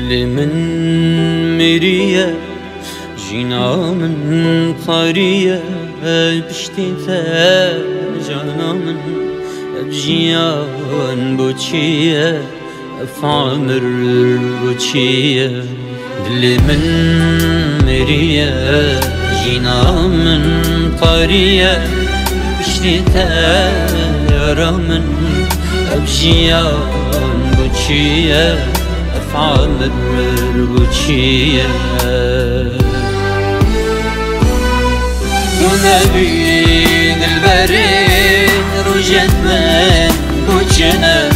دل من مرية جينا من طرية بشتي جانا من بجيان بوشية فعمر بوشية دل من مرية جينا من طرية بشتي من بجيان بوشية فعمر بوشية نبيد البريد رجت من بوشنا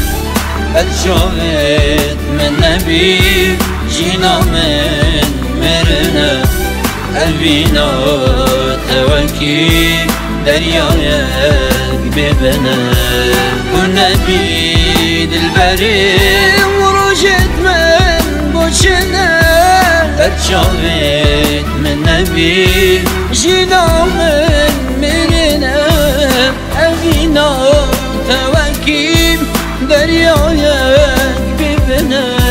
الشويت من نبي جينا من مرنا قلبينا توكي درياك ببنا ونبيد البريد ورجت من بوشنا الشويت من نبي جينا من مرنا قلبينا توكي درياك ببنا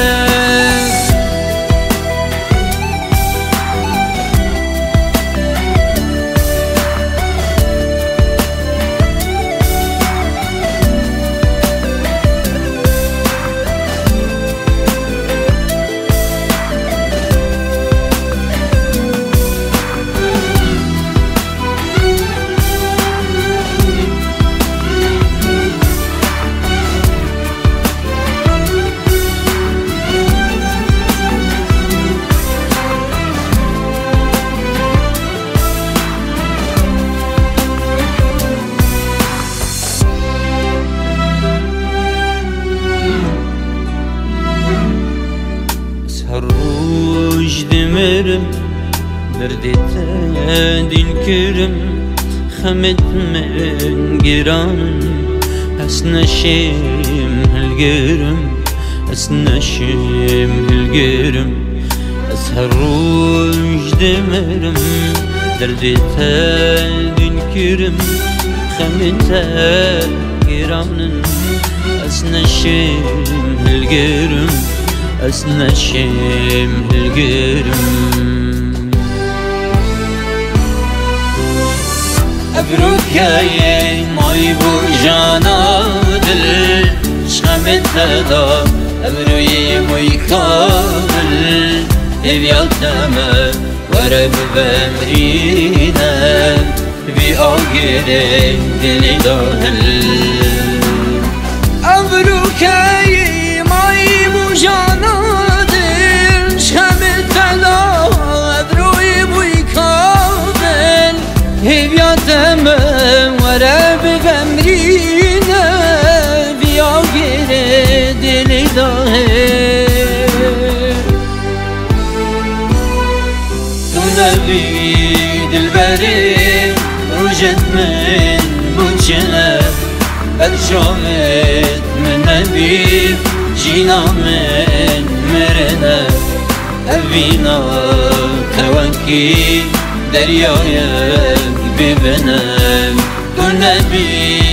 روج دمرم دردت دل کرم خمت من گران اسنشم هلگرم اسنشم هلگرم اسهر روج دمرم دردت دل کرم خمت گران اسنشم هلگرم اسنشم القرم ابروك يا ماي بوجانا دل شخمت هدا ابروي ماي كامل ابياتما ورب بمرينا في آقر دل داهل ابروك يا ماي بوجانا ورب بمرينا في آخر دل ظاهر نبيد البريد رجت من بوشنا الشومت من نبي جينا من مرنا أبينا توكي درياك ببنا النبي